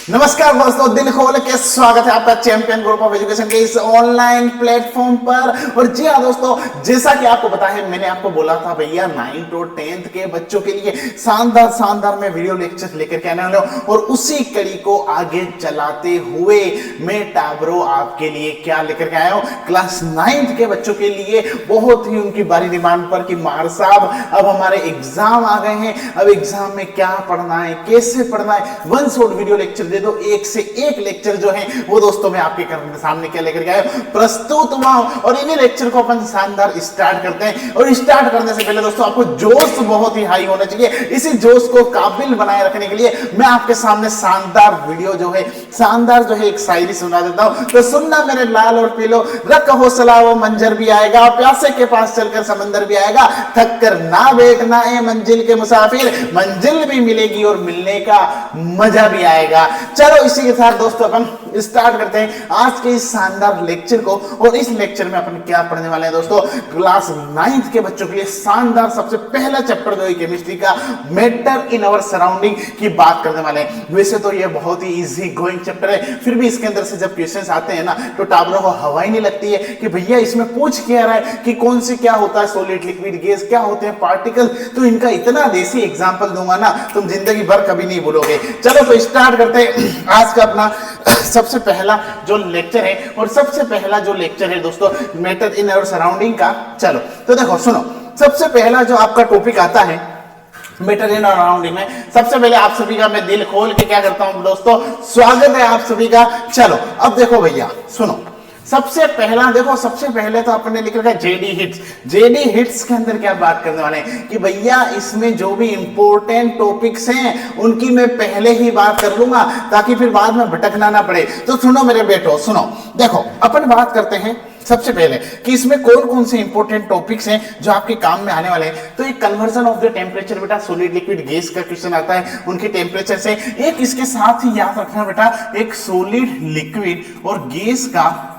नमस्कार दोस्तों, दिल खोल के स्वागत है आपका चैंपियन ग्रुप ऑफ एजुकेशन के इस ऑनलाइन प्लेटफॉर्म पर। और जी हाँ दोस्तों, जैसा कि आपको पता है, मैंने आपको बोला था भैया 9th और 10th के बच्चों के लिए शानदार मैं वीडियो लेक्चर लेकर के आने वाला हूं। और उसी कड़ी को आगे चलाते हुए मैं टाब्रो आपके लिए क्या लेकर के आया हूं, क्लास 9th के बच्चों के लिए बहुत ही उनकी बारी डिमांड पर कि मार साहब अब हमारे एग्जाम आ गए हैं, अब एग्जाम में क्या पढ़ना है, कैसे पढ़ना है, वन शॉट वीडियो लेक्चर दे दो। एक से एक लेक्चर जो है वो दोस्तों मैं आपके सामने क्या लेकर के आया प्रस्तुत हुआ हूं। और इन्हीं लेक्चर को अपन शानदार स्टार्ट करते हैं। और स्टार्ट करने से पहले दोस्तों आपको जोश बहुत ही हाई होना चाहिए। इसी जोश को काबिल बनाए रखने के लिए मैं आपके सामने शानदार वीडियो जो है, शानदार जो है एक शायरी सुना देता हूं। तो सुनना मेरे लाल और पीलो, रख हौसला वो मंजर भी आएगा, प्यासे के पास चलकर समंदर भी आएगा, थक कर ना बैठना है मंजिल के मुसाफिर, मंजिल भी मिलेगी और मिलने का मजा भी आएगा। चलो इसी के साथ दोस्तों अपन स्टार्ट करते हैं आज के इस शानदार लेक्चर को। और इस लेक्चर में अपन क्या पढ़ने वाले हैं दोस्तों, क्लास 9th के बच्चों के लिए शानदार सबसे पहला चैप्टर जो है केमिस्ट्री का मैटर इन आवर सराउंडिंग की बात करने वाले हैं। वैसे तो ये बहुत ही इजी गोइंग चैप्टर है, फिर भी इसके अंदर से जब क्वेश्चंस आते हैं ना तो टाबरों को हवा ही नहीं लगती है कि भैया इसमें पूछ क्या रहा है कि कौन से क्या होता है, सॉलिड लिक्विड गैस, क्या होते हैं पार्टिकल। तो इनका इतना देसी एग्जाम्पल दूंगा ना तुम जिंदगी भर कभी नहीं भूलोगे। चलो तो स्टार्ट करते हैं आज का अपना सबसे पहला जो लेक्चर है। और सबसे पहला जो लेक्चर है दोस्तों मैटर इन आवर सराउंडिंग का। चलो तो देखो सुनो, सबसे पहला जो आपका टॉपिक आता है मैटर इन सराउंडिंग में, सबसे पहले आप सभी का मैं दिल खोल के क्या करता हूं दोस्तों, स्वागत है आप सभी का। चलो अब देखो भैया सुनो, सबसे पहला देखो, सबसे पहले तो अपने लिख रखा है जेडी हिट्स। जेडी हिट्स के अंदर क्या बात करने वाले हैं कि भैया इसमें जो भी इंपॉर्टेंट टॉपिक्स हैं उनकी मैं पहले ही बात कर लूंगा ताकि फिर बाद में भटकना ना पड़े। तो सुनो मेरे बेटो, सुनो देखो अपन बात करते हैं सबसे पहले कि इसमें कौन कौन से इंपॉर्टेंट टॉपिक्स हैं जो आपके काम में आने वाले हैं। तो एक कन्वर्जन ऑफ द टेम्परेचर बेटा, सॉलिड लिक्विड गैस का क्वेश्चन आता है उनके टेम्परेचर से। एक इसके साथ ही याद रखना बेटा, एक सॉलिड लिक्विड और गैस का,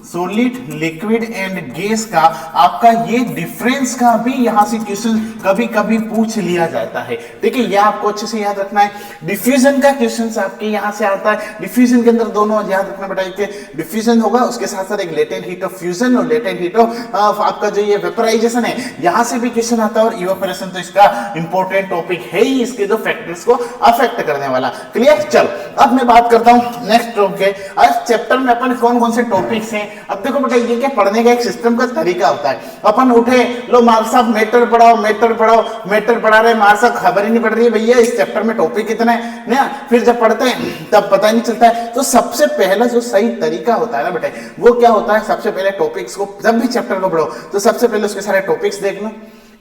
सॉलिड लिक्विड एंड गैस का आपका ये डिफरेंस का भी यहां से क्वेश्चन कभी कभी पूछ लिया जाता है। ठीक है, ये आपको अच्छे से याद रखना है। डिफ्यूजन का क्वेश्चन आपके यहां से आता है। डिफ्यूजन के अंदर दोनों याद रखना बेटा, एक डिफ्यूजन होगा उसके साथ साथ एक लेटेंट हीट ऑफ फ्यूजन और लेटेंट हीट ऑफ आपका जो ये वेपराइजेशन है, यहां से भी क्वेश्चन आता है। और इवेपोरेशन तो इसका इंपॉर्टेंट टॉपिक है ही, इसके जो फैक्टर्स को अफेक्ट करने वाला। क्लियर। चलो अब मैं बात करता हूं नेक्स्ट टॉपिक। आज चैप्टर में अपन कौन कौन से टॉपिक्स हैं। अब देखो बेटा, ये क्या पढ़ने का एक सिस्टम का तरीका होता है। अपन उठे लो मार साहब मैटर पढ़ाओ, मैटर पढ़ाओ, मैटर पढ़ा रहे मार साहब, खबर ही नहीं पड़ रही है भैया इस चैप्टर में टॉपिक कितना है ना। फिर जब पढ़ते हैं तब पता नहीं चलता है। तो सबसे पहला जो सही तरीका होता है ना बेटा, वो क्या होता है, सबसे पहले टॉपिक्स को, जब भी चैप्टर को पढ़ो तो सबसे पहले उसके सारे टॉपिक्स देख लो।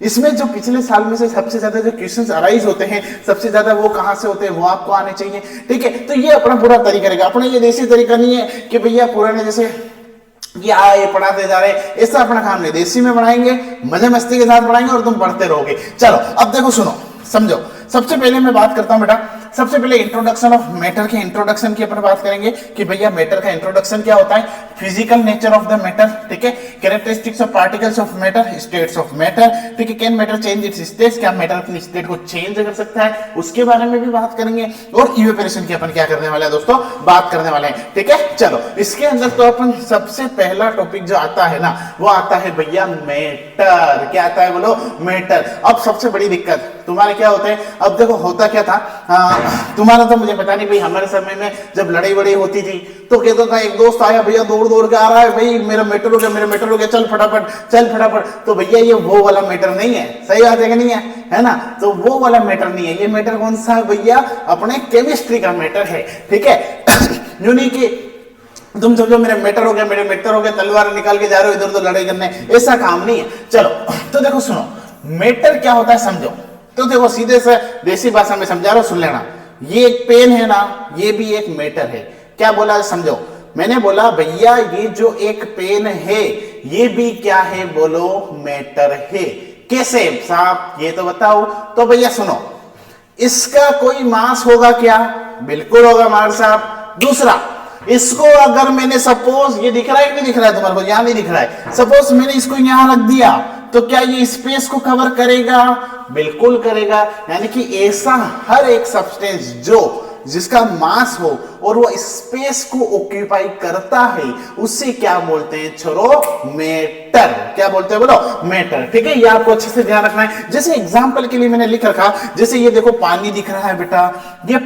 इसमें जो पिछले साल में से सबसे ज्यादा जो क्वेश्चंस अराइज होते हैं, सबसे ज्यादा वो कहां से होते हैं, वो आपको आने चाहिए। ठीक है, तो ये अपना पूरा तरीका रहेगा। अपना ये देसी तरीका नहीं है कि भैया पुराने जैसे ये पढ़ाते जा रहे, ऐसा अपना काम नहीं। देसी में पढ़ाएंगे, मजे मस्ती के साथ पढ़ाएंगे और तुम पढ़ते रहोगे। चलो अब देखो सुनो समझो, सबसे पहले मैं बात करता हूं बेटा, सबसे पहले इंट्रोडक्शन ऑफ मैटर के इंट्रोडक्शन की अपन बात करेंगे कि भैया मैटर का इंट्रोडक्शन क्या होता है, physical nature of the matter. ठीक है, characteristics of particles of matter, states of matter. ठीक है, can matter change it's states, क्या मैटर अपनी स्टेट को चेंज कर सकता है, उसके बारे में भी बात करेंगे। और इवेपोरेशन की अपन क्या करने वाले हैं दोस्तों, बात करने वाले हैं। ठीक है, चलो इसके अंदर तो अपन सबसे पहला टॉपिक जो आता है ना, वो आता है भैया मैटर। क्या आता है बोलो, मैटर। अब सबसे बड़ी दिक्कत तुम्हारे क्या होते हैं, अब देखो होता क्या था, तुम्हारा तो मुझे पता नहीं भाई, हमारे समय में जब लड़ाई वड़ाई होती थी तो कहता था एक दोस्त आया भैया दौड़ दौड़ के आ रहा है, भाई मेरा मैटर हो गया, मेरा मैटर हो गया, चल फटाफट चल फटाफट। तो भैया ये वो वाला मैटर नहीं है, सही बात है कि नहीं है ना। तो वो वाला मैटर नहीं है, ये मैटर कौन सा है भैया, अपने केमिस्ट्री का मैटर है। ठीक है, यूं नहीं कि तुम समझो मेरे मैटर हो गया, मेरे मैटर हो गया, तलवार निकाल के जा रहे हो इधर उधर लड़ाई करने, ऐसा काम नहीं है। चलो तो देखो सुनो, मैटर क्या होता है समझो। तो देखो सीधे से देसी भाषा में समझा रहा हूं, सुन लेना। ये एक पेन है ना, ये भी एक मैटर है। क्या बोला समझो, मैंने बोला भैया ये जो एक पेन है ये भी क्या है बोलो, मैटर है। कैसे साहब ये तो बताओ। तो भैया सुनो, इसका कोई मास होगा क्या, बिल्कुल होगा मार साहब। दूसरा, इसको अगर मैंने सपोज, ये दिख रहा है कि नहीं दिख रहा है तुम्हारे को, यहां नहीं दिख रहा है, सपोज मैंने इसको यहां रख दिया तो क्या ये स्पेस को कवर करेगा? बिल्कुल करेगा। यानी कि ऐसा हर एक सब्सटेंस जिसका मास हो और वो स्पेस को ऑक्यूपाई करता है, उसे क्या बोलते हैं छोरो? मैटर। क्या बोलते हैं बोलो? मैटर। ठीक है, ये आपको अच्छे से ध्यान रखना है। जैसे एग्जांपल के लिए मैंने लिख रखा, जैसे ये देखो पानी दिख रहा है बेटा, ये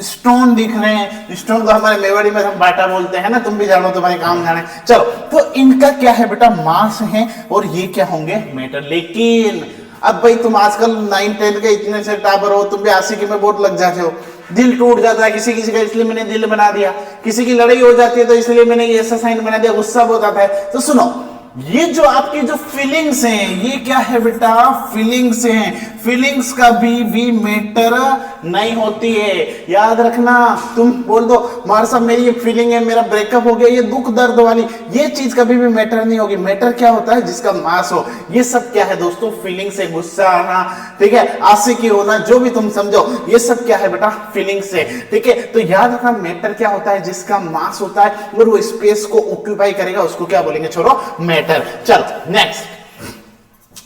स्टोन दिख रहे हैं, स्टोन को हमारे मेवाड़ी में हम बाटा बोलते हैं ना, तुम भी जानो, तुम्हारे काम जाने। चलो, तो इनका क्या है बेटा? मास है, और ये क्या होंगे? मैटर। लेकिन अब भाई तुम आजकल 9-10 के इतने से टाबर हो, तुम भी आशिकी में बहुत लग जाते हो, दिल टूट जाता है किसी किसी का, इसलिए मैंने दिल बना दिया, किसी की लड़ाई हो जाती है तो इसलिए मैंने ये ऐसा साइन बना दिया, गुस्सा बहुत आता है। तो सुनो, ये जो आपकी जो फीलिंग्स हैं, ये क्या है बेटा? फीलिंग्स हैं। फीलिंग्स का भी मैटर नहीं होती है, याद रखना। तुम बोल दो मार साहब मेरी ये फीलिंग है, मेरा ब्रेकअप हो गया, ये दुख दर्द वाली, ये चीज कभी भी मैटर नहीं होगी। मैटर क्या होता है? जिसका मास हो। ये सब क्या है दोस्तों? फीलिंग्स है। गुस्सा आना, ठीक है, आशिकी होना, जो भी तुम समझो, ये सब क्या है बेटा? फीलिंग्स है। ठीक है, तो याद रखना, मैटर क्या होता है? जिसका मास होता है और वो स्पेस को ऑक्यूपाई करेगा, उसको क्या बोलेंगे छोरो? मैटर। चलो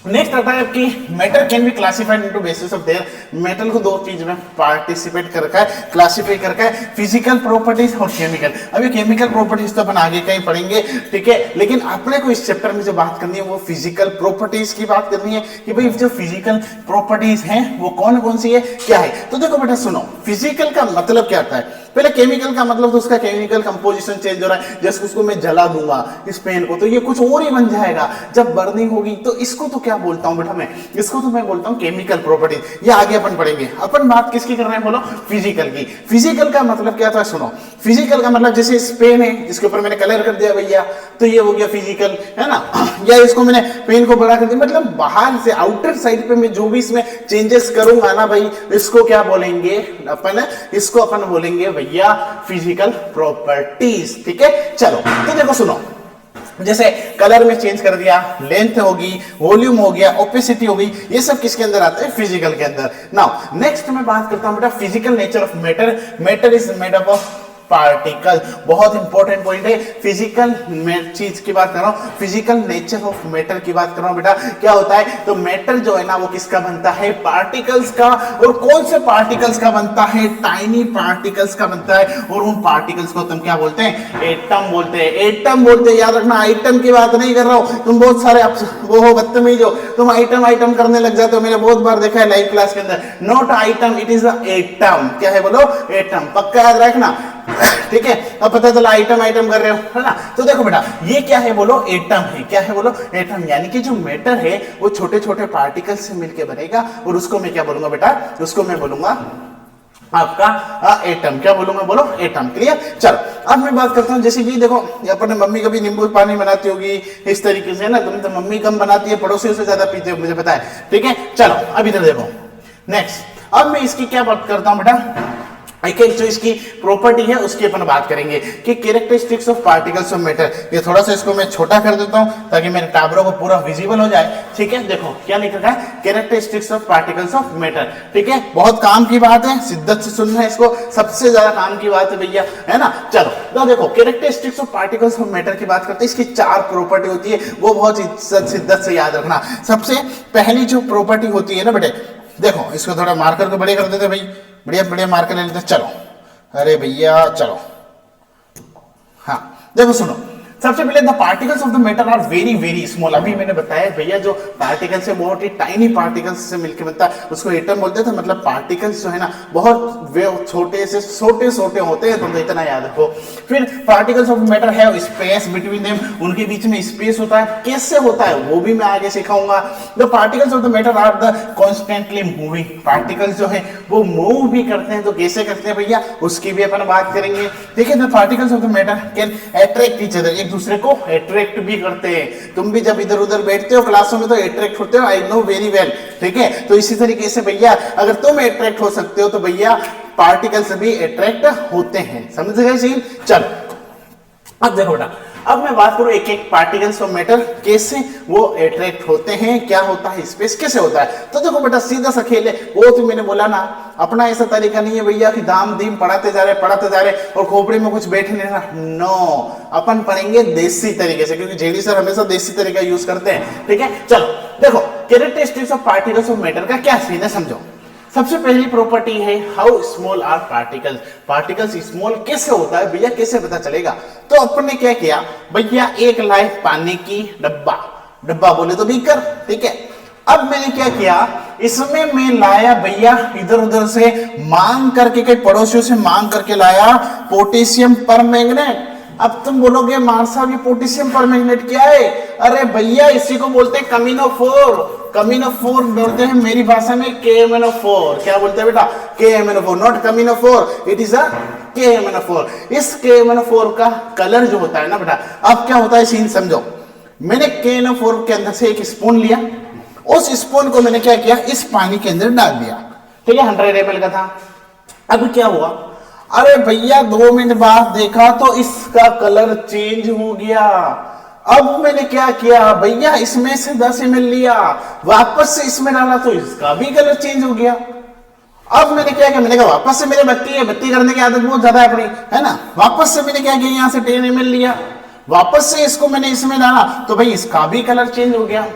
नेक्स्ट आता है कि matter can be classified into basis of their. Metal को दो चीज में पार्टिसिपेट कर रखा है, क्लासिफाई कर रखा है, फिजिकल प्रॉपर्टीज और केमिकल। अभी केमिकल प्रॉपर्टीज तो अपन आगे कहीं पढ़ेंगे, ठीक है, लेकिन अपने को इस चैप्टर में जो बात करनी है वो फिजिकल प्रॉपर्टीज की बात करनी है कि भाई जो फिजिकल प्रॉपर्टीज हैं वो कौन कौन सी है, क्या है। तो देखो बेटा सुनो, फिजिकल का मतलब क्या होता है? पहले केमिकल का मतलब तो उसका केमिकल कंपोजिशन चेंज हो रहा है। जैसे उसको मैं जला दूंगा इस पेन को, तो ये कुछ और ही बन जाएगा जब बर्निंग होगी। तो इसको तो क्या बोलता हूं बेटा मैं? इसको तो मैं बोलता हूं केमिकल प्रॉपर्टीज। ये आगे अपन पढ़ेंगे। अपन बात किसकी कर रहे हैं बोलो? फिजिकल की। फिजिकल का मतलब क्या था? सुनो, फिजिकल का मतलब जैसे इस पेन है, इसके ऊपर मैंने कलर कर दिया भैया, तो ये हो गया फिजिकल, है ना। या इसको मैंने पेन को बड़ा कर दिया, मतलब बाहर से आउटर साइड पे मैं जो भी इसमें चेंजेस करूंगा ना भाई, इसको क्या बोलेंगे अपन? इसको अपन बोलेंगे भैया फिजिकल प्रॉपर्टीज। ठीक है, चलो तो देखो सुनो, जैसे कलर में चेंज कर दिया, लेंथ होगी, वॉल्यूम हो गया, ओपेसिटी हो गई, ये सब किसके अंदर आता है? फिजिकल के अंदर। नाउ नेक्स्ट मैं बात करता हूं बेटा physical nature of matter. Matter is made up of particle. बहुत इंपॉर्टेंट पॉइंट है। फिजिकल चीज की बात कर रहा हूं, फिजिकल नेचर ऑफ मैटर की बात कर रहा हूं बेटा। क्या होता है? तो मैटर जो है ना वो किसका बनता है? पार्टिकल्स का। और कौन से पार्टिकल्स का बनता है? टाइनी पार्टिकल्स का बनता है। और उन पार्टिकल्स को तुम क्या बोलते हैं? एटम बोलते हैं। एटम बोलते हैं, याद रखना। आइटम की बात नहीं कर रहा हूं। तुम बहुत सारे वो हो बदतमीज हो, तुम आइटम करने लग जाते हो। मैंने बहुत बार देखा है लाइव क्लास के अंदर। Not item, it is atom. क्या है बोलो? एटम। पक्का याद रखना, ठीक है। अब पता चला आइटम कर रहे हो, है ना। तो देखो बेटा ये क्या है बोलो? एटम है। क्या है बोलो? एटम। यानी कि जो मैटर है वो छोटे छोटे पार्टिकल से मिलकर बनेगा, और उसको मैं क्या बोलूंगा बेटा? उसको मैं बोलूंगा आपका एटम। क्या बोलूंगा बोलो? एटम। क्लियर। चलो अब मैं बात करता हूं, जैसे कि देखो अपने मम्मी कभी नींबू पानी बनाती होगी इस तरीके से ना, तुम तो मम्मी कम बनाती है, पड़ोसियों से ज्यादा पीते हो, मुझे पता है। ठीक है, चलो अब इधर देखो। नेक्स्ट अब मैं इसकी क्या बात करता हूं बेटा? एक जो इसकी प्रॉपर्टी है उसकी अपन बात करेंगे कि characteristics of particles of matter. ये थोड़ा सा इसको मैं छोटा कर देता हूं ताकि मेरे टाबरों को पूरा विजिबल हो जाए। ठीक है, देखो क्या लिख रखा है? Characteristics of particles of matter. ठीक है, बहुत काम की बात है, शिद्दत से सुनना है इसको, सबसे ज्यादा काम की बात है भैया, है ना। चलो तो देखो characteristics of particles of matter की बात करते हैं। इसकी 4 प्रॉपर्टी होती है, वो बहुत शिद्दत से याद रखना। सबसे पहली जो प्रॉपर्टी होती है ना बेटे, देखो इसको थोड़ा मार्कर को बड़े कर देते भाई, बढ़िया बढ़िया मार्कर ले लेते। चलो अरे भैया चलो, हाँ देखो सुनो, सबसे पहले the particles of the matter are very very small. अभी मैंने बताया भैया जो पार्टिकल्स है बहुत ही टाइनी पार्टिकल्स से मिलकर बनता है, उसको एटम बोलते थे। मतलब पार्टिकल्स जो है ना बहुत वे छोटे से छोटे होते हैं, तो इतना याद रखो। फिर पार्टिकल्स ऑफ मैटर है स्पेस बिटवीन देम, उनके बीच में स्पेस होता है। कैसे होता है वो भी मैं आगे सिखाऊंगा। The particles of the matter are the constantly moving. Particles जो है वो मूव भी करते हैं, तो कैसे करते हैं भैया उसकी भी अपन बात करेंगे। ठीक है, the particles of the matter can attract each other, एक दूसरे को अट्रैक्ट भी करते हैं। तुम भी जब इधर उधर बैठते हो क्लासों में तो अट्रैक्ट होते हो, आई नो वेरी वेल। ठीक है, तो इसी तरीके से भैया अगर तुम अट्रैक्ट हो सकते हो तो भैया पार्टिकल्स भी अट्रैक्ट होते हैं। समझ गए सीन? चलो अब देखो बेटा अब मैं बात करूं एक एक पार्टिकल्स ऑफ मैटर कैसे वो अट्रैक्ट होते हैं, क्या होता है, स्पेस कैसे होता है। तो देखो बेटा सीधा सा खेल है, वो तो मैंने बोला ना, अपना ऐसा तरीका नहीं है भैया कि दाम दीम पढ़ाते जा रहे और खोपड़ी में कुछ बैठे नहीं रहा। नो, अपन पढ़ेंगे देसी तरीके से, क्योंकि जेडी सर हमेशा देसी तरीका यूज करते हैं। ठीक है, चलो देखो characteristics of particles of matter का क्या सीन है समझो। सबसे पहली प्रॉपर्टी है how small are particles. Particles small कैसे होता है भैया, कैसे पता चलेगा। तो अपन ने क्या किया भैया, एक लाए पानी की डब्बा बोले तो बीकर, ठीक है। अब मैंने क्या किया, इसमें मैं लाया भैया इधर उधर से मांग करके, कई पड़ोसियों से मांग करके लाया पोटेशियम परमैंगनेट। अब तुम बोलोगे मार साहब ये पोटेशियम परमैंगनेट क्या है? अरे भैया इसी को बोलते हैं कमिनोफोर बोलते हैं मेरी भाषा में KMnO4। क्या बोलते हैं बेटा? KMnO4, नॉट कमिनोफोर, इट इज अ KMnO4। इस KMnO4 का कलर जो होता है ना बेटा, अब क्या होता है सीन समझो। मैंने KMnO4 के अंदर से एक स्पून लिया, उस स्पून को मैंने क्या किया, इस पानी के अंदर डाल दिया, ठीक है, 100 ml का था। अब क्या हुआ, अरे भैया 2 मिनट बाद देखा तो इसका कलर चेंज हो गया। अब मैंने क्या किया भैया, इसमें से 10 ml लिया, वापस से इसमें डाला तो इसका भी कलर चेंज हो गया। अब मैंने क्या किया, मैंने कहा वापस से मेरे बत्ती करने की आदत बहुत ज्यादा है अपनी, है ना। वापस से मैंने क्या किया, यहां से 10 ml लिया, वापस से इसको मैंने इसमें डाला तो भाई इसका भी कलर चेंज हो गया।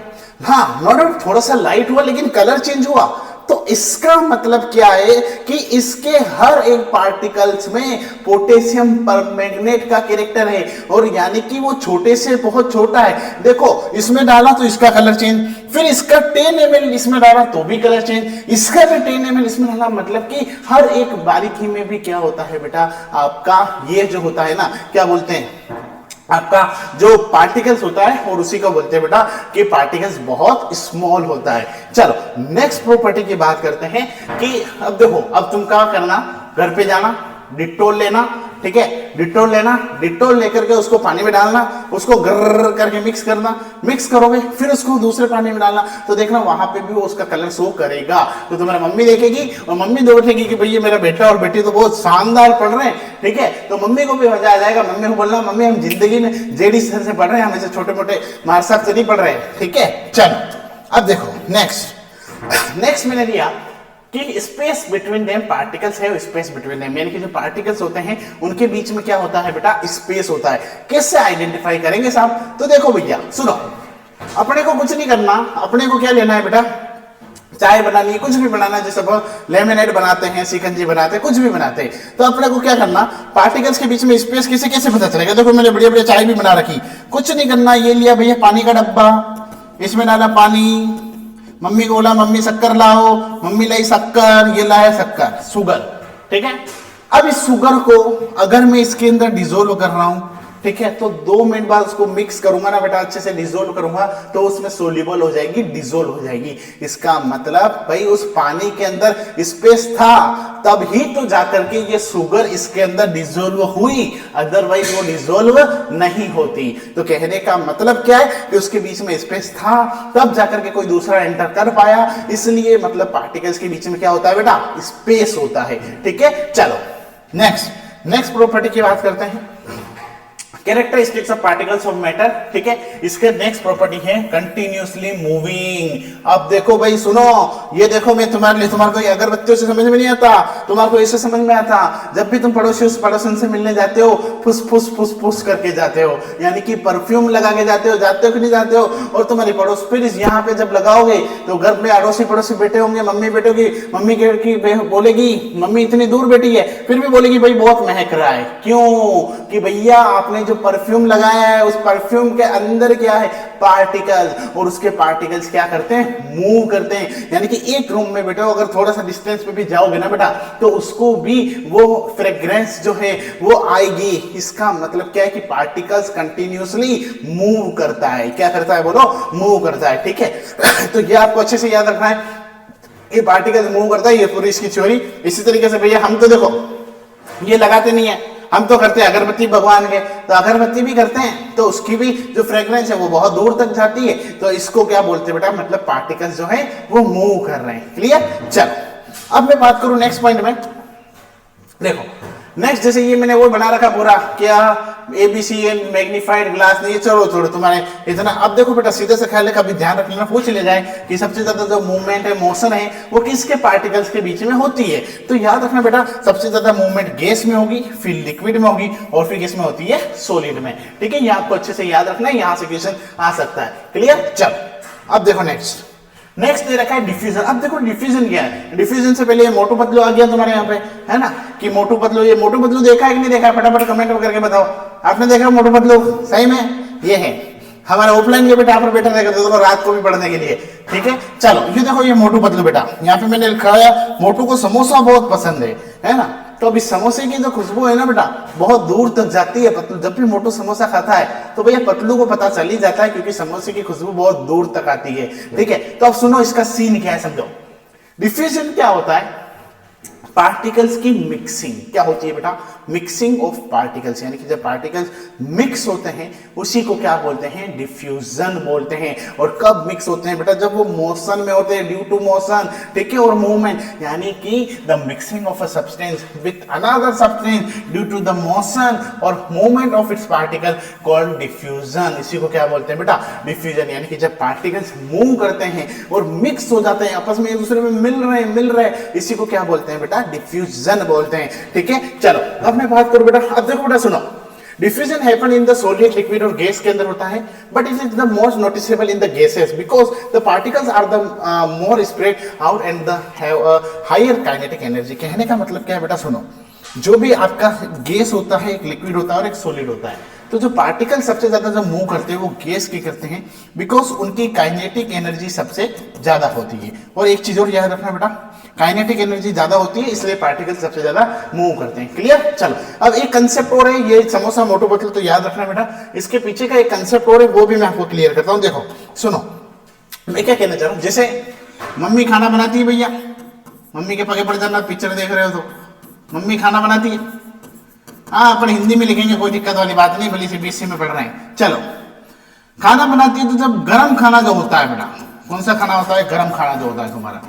हाँ, नॉट थोड़ा सा लाइट हुआ लेकिन कलर चेंज हुआ। तो इसका मतलब क्या है कि इसके हर एक पार्टिकल्स में पोटेशियम परमैंगनेट का कैरेक्टर है, और यानी कि वो छोटे से बहुत छोटा है। देखो इसमें डाला तो इसका कलर चेंज, फिर इसका 10 ml इसमें डाला तो भी कलर चेंज, इसका भी 10 ml इसमें डाला, मतलब कि हर एक बारीकी में भी क्या होता है बेटा, आपका ये जो होता है ना, क्या बोलते हैं, आपका जो पार्टिकल्स होता है, और उसी को बोलते हैं बेटा कि पार्टिकल्स बहुत स्मॉल होता है। चलो नेक्स्ट प्रॉपर्टी की बात करते हैं कि अब देखो, अब तुम क्या करना, घर पे जाना, डिटोल लेना, ठीक है, डिटोल लेना, डिटोल लेकर के उसको पानी में डालना, उसको गर्र करके मिक्स करना, मिक्स करोगे फिर उसको दूसरे पानी में डालना, तो देखना वहां पे भी वो उसका कलर शो करेगा। तो तुम्हारा मम्मी देखेगी और मम्मी देखेगी कि भैया मेरा बेटा और बेटी तो बहुत शानदार पढ़ रहे हैं, ठीक है, तो मम्मी को भी मजा आ जाएगा। मम्मी को बोलना मम्मी हम जिंदगी में जेडी सर से पढ़ रहे हैं, हमें छोटे मोटे मार साहब से नहीं पढ़ रहे, ठीक है। चलो अब देखो नेक्स्ट मैंने दिया कि स्पेस बिटवीन देम, पार्टिकल्स है स्पेस बिटवीन देम, यानी कि जो पार्टिकल्स होते हैं उनके बीच में क्या होता है बेटा, स्पेस होता है। कैसे आइडेंटिफाई करेंगे साहब? तो देखो भैया सुनो, अपने को कुछ नहीं करना, अपने को क्या लेना है बेटा, चाय बनानी है, कुछ भी बनाना, जैसे लेमनेड बनाते हैं, शिकंजी बनाते हैं, कुछ भी बनाते हैं, तो अपने को क्या करना, पार्टिकल्स के बीच में स्पेस कैसे पता चलेगा। देखो मैंने बढ़िया बढ़िया चाय भी बना रखी, कुछ नहीं करना, ये लिया भैया पानी का डब्बा, इसमें डाला पानी, मम्मी को बोला मम्मी शक्कर लाओ, मम्मी लाई शक्कर, ये लाया शक्कर, शुगर, ठीक है। अब इस शुगर को अगर मैं इसके अंदर डिजोल्व कर रहा हूं, ठीक है, तो 2 मिनट बाद उसको मिक्स करूंगा ना बेटा, अच्छे से डिजोल्व करूंगा तो उसमें सोल्यूबल हो जाएगी, डिजोल्व हो जाएगी। इसका मतलब भाई उस पानी के अंदर स्पेस था, तब ही तो जाकर के ये शुगर इसके अंदर डिजोल्व हुई, अदरवाइज वो डिजोल्व नहीं होती। तो कहने का मतलब क्या है कि उसके बीच में स्पेस था, तब जाकर के कोई दूसरा एंटर कर पाया, इसलिए मतलब पार्टिकल्स के बीच में क्या होता है बेटा, स्पेस होता है, ठीक है। चलो नेक्स्ट प्रॉपर्टी की बात करते हैं, characteristics of particles of matter, ठीक है। इसके नेक्स्ट प्रॉपर्टी है कंटिन्यूअसली मूविंग। अब देखो भाई सुनो, ये देखो मैं तुम्हारे को अगरबत्तियों से समझ में नहीं आता, तुम्हारे को इससे समझ में आता, जब भी तुम पड़ोसन से मिलने जाते हो, फुस फुस फुस फुस करके जाते हो, यानी कि परफ्यूम लगा के जाते हो कि नहीं जाते हो। और तुम्हारी पड़ोस फिर यहाँ पे जब लगाओगे तो घर में अड़ोसी पड़ोसी बैठे होंगे, मम्मी बोलेगी मम्मी इतनी दूर बैठी है, फिर भी बोलेगी भाई बहुत महक रहा है। क्यों? कि भैया आपने जो परफ्यूम लगाया है उस परफ्यूम के अंदर क्या है, पार्टिकल्स, और उसके पार्टिकल्स क्या करते हैं, मूव करते हैं। यानी कि एक रूम में बैठे हो, अगर थोड़ा सा डिस्टेंस पे भी जाओगे ना बेटा, तो उसको भी वो फ्रेग्रेंस जो है वो आएगी। इसका मतलब क्या है कि पार्टिकल्स कंटिन्यूअसली मूव करता है। क्या करता है बोलो? मूव करता है, ठीक है। तो ये आपको अच्छे से याद रखना है, ये पार्टिकल्स मूव करता है, ये पूरी इसकी थ्योरी। इसी तरीके से भैया हम तो देखो ये लगाते नहीं है, हम तो करते हैं अगरबत्ती भगवान के, तो अगरबत्ती भी करते हैं, तो उसकी भी जो फ्रेग्रेंस है वो बहुत दूर तक जाती है। तो इसको क्या बोलते हैं बेटा, मतलब पार्टिकल्स जो है वो मूव कर रहे हैं। क्लियर? चलो अब मैं बात करूं नेक्स्ट पॉइंट में। देखो नेक्स्ट, जैसे ये मैंने वो बना रखा पूरा क्या, एबीसी एंड मैग्नीफाइड ग्लास नहीं है, चलो छोड़ो तुम्हारे इतना। अब देखो बेटा सीधे से ख्याल है, कभी ध्यान रख लेना, पूछ ले जाए कि सबसे ज्यादा जो मूवमेंट है, मोशन है, वो किसके पार्टिकल्स के बीच में होती है। तो याद रखना बेटा सबसे ज्यादा मूवमेंट गैस में होगी, फिर लिक्विड में होगी और फिर किस में होती है, सॉलिड में। ठीक है, ये आपको अच्छे से याद रखना है, यहां से क्वेश्चन आ सकता है। क्लियर। चल अब देखो नेक्स्ट दे रखा है डिफ्यूजन। अब देखो डिफ्यूजन क्या है। डिफ्यूजन से पहले ये मोटू पतलू आ गया तुम्हारे यहाँ पे, है ना, कि मोटू पतलू, ये मोटू पतलू देखा है कि नहीं देखा है, फटाफट कमेंट करके बताओ। आपने देखा मोटू पतलू? सही में ये है हमारा ऑफलाइन के बेटा, आप बेटा देखा तो रात को भी पढ़ने के लिए। ठीक है, चलो ये देखो ये मोटू पतलू बेटा, यहाँ पे मैंने लिखा है मोटू को समोसा बहुत पसंद है ना। तो अभी समोसे की जो खुशबू है ना बेटा बहुत दूर तक जाती है। पतलू जब भी मोटू समोसा खाता है तो भैया पतलू को पता चल ही जाता है, क्योंकि समोसे की खुशबू बहुत दूर तक आती है। ठीक है, तो अब सुनो इसका सीन क्या है, समझो। डिफ्यूजन क्या होता है? पार्टिकल्स की मिक्सिंग। क्या होती है बेटा? मिक्सिंग ऑफ पार्टिकल्स, यानी कि जब पार्टिकल्स मिक्स होते हैं उसी को क्या बोलते हैं? डिफ्यूजन बोलते हैं। और कब मिक्स होते हैं बेटा? जब वो मोशन में होते हैं, ड्यू टू मोशन, ठीक है, और मूवमेंट, यानी कि the mixing of a substance with another substance due to the motion और movement of its particle called diffusion. इसी को क्या बोलते हैं बेटा? डिफ्यूजन। यानी कि जब पार्टिकल्स मूव करते हैं और मिक्स हो जाते हैं, आपस में एक दूसरे में मिल रहे हैं, इसी को क्या बोलते हैं बेटा? डिफ्यूजन बोलते हैं। ठीक है, चलो अब मैं बात करूं बेटा, अब देखो बेटा सुनो, diffusion happen in the solid, liquid और गैस के अंदर होता है, but it is the most noticeable in the gases because the particles are the more spread out and the have a higher kinetic energy. कहने का मतलब क्या है बेटा? सुनो, जो भी आपका गैस होता है, एक लिक्विड होता है और एक सॉलिड होता है, तो जो पार्टिकल सबसे ज्यादा जो मूव करते हैं वो गैस की करते हैं, बिकॉज उनकी काइनेटिक एनर्जी सबसे ज्यादा होती है। और एक चीज और याद रखना बेटा, काइनेटिक एनर्जी ज्यादा होती है इसलिए पार्टिकल सबसे ज्यादा मूव करते हैं। क्लियर। चलो अब एक कंसेप्ट और है, ये समोसा मोटू पतलू तो याद रखना बेटा, इसके पीछे का एक कंसेप्ट और है वो भी मैं आपको क्लियर करता हूं। देखो सुनो, मैं क्या कहना चाह रहा हूं, जैसे मम्मी खाना बनाती है, भैया मम्मी के पगे पड़ जाना, पिक्चर देख रहे हो तो मम्मी खाना बनाती है। हाँ अपन हिंदी में लिखेंगे, कोई दिक्कत वाली बात नहीं, भली सीबीएसई में पढ़ रहे हैं। चलो खाना बनाती है तो जब गर्म खाना जो होता है बेटा, कौन सा खाना होता है? गर्म खाना जो होता है तुम्हारा,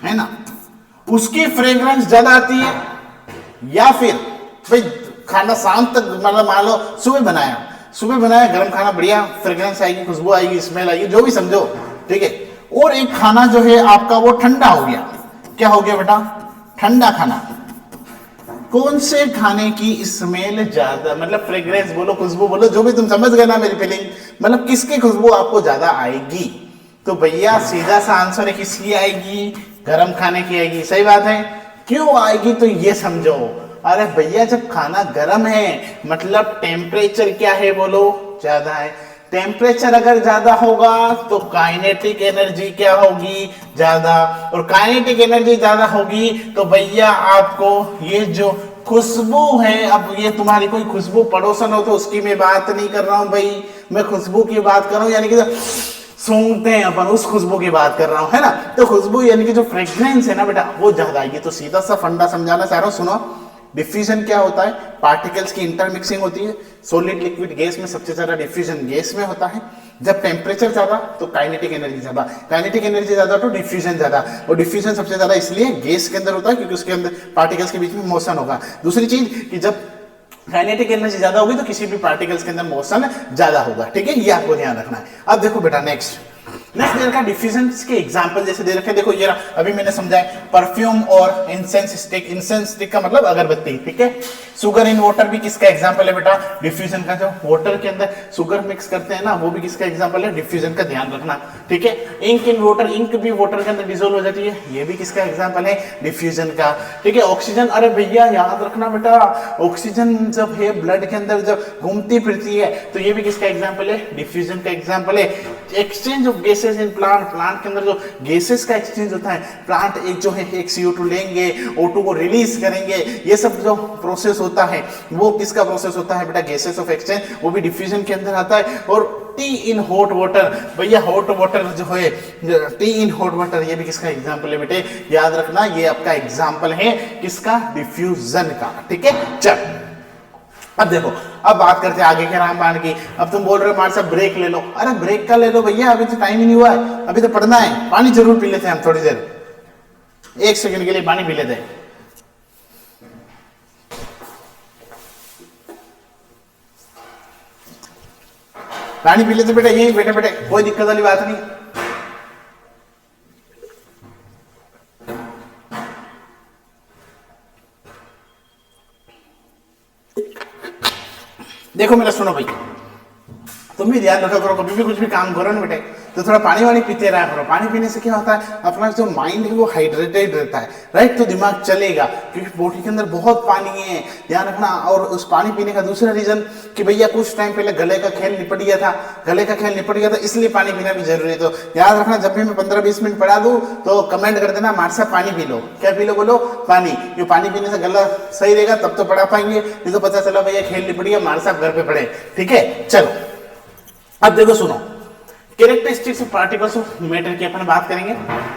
है ना, उसकी फ्रेग्रेंस ज्यादा आती है, या फिर भाई खाना शाम तक, मतलब मान लो सुबह बनाया गर्म खाना, बढ़िया फ्रेग्रेंस आएगी, खुशबू आएगी, स्मेल आएगी, जो भी समझो। ठीक है, और एक खाना जो है आपका वो ठंडा हो गया। क्या हो गया बेटा? ठंडा खाना। कौन से खाने की स्मेल ज्यादा, मतलब फ्रेग्रेंस बोलो, खुशबू बोलो, जो भी तुम समझ गए ना मेरी फीलिंग, मतलब किसकी खुशबू आपको ज्यादा आएगी? तो भैया सीधा सा आंसर है किसकी आएगी? गरम खाने की आएगी। सही बात है। क्यों आएगी? तो ये समझो, अरे भैया जब खाना गरम है मतलब टेम्परेचर क्या है बोलो? ज्यादा है। टेम्परेचर अगर ज्यादा होगा तो काइनेटिक एनर्जी क्या होगी? ज्यादा। और काइनेटिक एनर्जी ज्यादा होगी तो भैया आपको ये जो खुशबू है, अब ये तुम्हारी कोई खुशबू पड़ोसन हो तो उसकी मैं बात नहीं कर रहा हूं भाई, मैं खुशबू की बात कर रहा हूं, यानी कि सूंघते हैं अपन, उस खुशबू की बात कर रहा हूं, है ना। तो खुशबू यानी कि जो फ्रेग्रेंस है ना बेटा वो ज्यादा आएगी। तो सीधा सा फंडा समझाना चाह रहा हूं, सुनो। डिफ्यूजन क्या होता है? पार्टिकल्स की इंटरमिक्सिंग होती है। सॉलिड, लिक्विड, गैस में सबसे ज्यादा डिफ्यूजन गैस में होता है। जब टेम्परेचर ज्यादा तो काइनेटिक एनर्जी ज्यादा, काइनेटिक एनर्जी ज्यादा तो डिफ्यूजन ज्यादा। और डिफ्यूजन सबसे ज्यादा इसलिए गैस के अंदर होता है क्योंकि उसके अंदर पार्टिकल्स के बीच में मोशन होगा। दूसरी चीज कि जब काइनेटिक एनर्जी ज्यादा होगी तो किसी भी पार्टिकल्स के अंदर मोशन ज्यादा होगा। ठीक है, ये आपको ध्यान रखना है। अब देखो बेटा नेक्स्ट दे रखा डिफ्यूजन के एग्जांपल जैसे दे रखे। देखो ये अभी मैंने समझाया, परफ्यूम और इंसेंस स्टिक। इंसेंस स्टिक का मतलब अगरबत्ती। ठीक है, सुगर इन वाटर भी किसका एग्जांपल है बेटा? डिफ्यूजन का। जो वाटर के अंदर सुगर मिक्स करते हैं ना वो भी किसका एग्जांपल है? डिफ्यूजन का। ध्यान रखना। ठीक है, इंक इन वाटर, इंक भी वाटर के अंदर डिसॉल्व हो जाती है, ये भी किसका एग्जांपल है? डिफ्यूजन का। ठीक है, ऑक्सीजन, अरे भैया याद रखना बेटा, ऑक्सीजन जब है ब्लड के अंदर जब घूमती फिरती है तो ये भी किसका एग्जांपल है? डिफ्यूजन का एग्जांपल है। Exchange of gases in plant, plant के अंदर जो गैसेस का एक्सचेंज होता है, प्लांट एक जो है एक CO2 लेंगे, O2 को रिलीज करेंगे, ये सब जो प्रोसेस होता है वो किसका प्रोसेस होता है बेटा? गैसेस ऑफ एक्सचेंज, वो भी डिफ्यूजन के अंदर आता है। और टी इन हॉट वाटर, भैया हॉट वाटर जो है, टी इन हॉट वाटर, ये भी किसका एग्जांपल है बेटे? याद रखना ये आपका एग्जांपल है किसका? डिफ्यूजन का। ठीक है, चल अब देखो, अब बात करते हैं आगे के रामबाण की। अब तुम बोल रहे हो हमारे साथ ब्रेक ले लो, अरे ब्रेक का ले लो भैया, अभी तो टाइम ही नहीं हुआ है, अभी तो पढ़ना है। पानी जरूर पी लेते हैं हम थोड़ी देर, 1 सेकंड के लिए पानी पी लेते हैं। पानी पी लेते बेटा, यही बेटे बेटे, कोई दिक्कत वाली बात नहीं। देखो मेरा सुनो भाई, तुम भी ध्यान रखा करो, कभी भी कुछ भी काम करो ना बेटे तो थोड़ा पानी वानी पीते रहा करो। पानी पीने से क्या होता है, अपना जो माइंड है वो हाइड्रेटेड रहता है, राइट। तो दिमाग चलेगा, क्योंकि बॉडी के अंदर बहुत पानी है, ध्यान रखना। और उस पानी पीने का दूसरा रीजन कि भैया कुछ टाइम पहले गले का खेल निपट गया था, गले का खेल निपट गया था, इसलिए पानी पीना भी जरूरी है। तो याद रखना, जब भी मैं 15-20 मिनट पढ़ा दूं तो कमेंट कर देना मार साहब पानी पी लो। क्या पी लो बोलो? पानी। क्यों? पानी पीने से गला सही रहेगा, तब तो पढ़ा पाएंगे, नहीं तो पता चला भैया खेल निपट गया, मार साहब घर पे पढ़े। ठीक है, चलो अब देखो सुनो, characteristics of particles of matter की अपन बात करेंगे।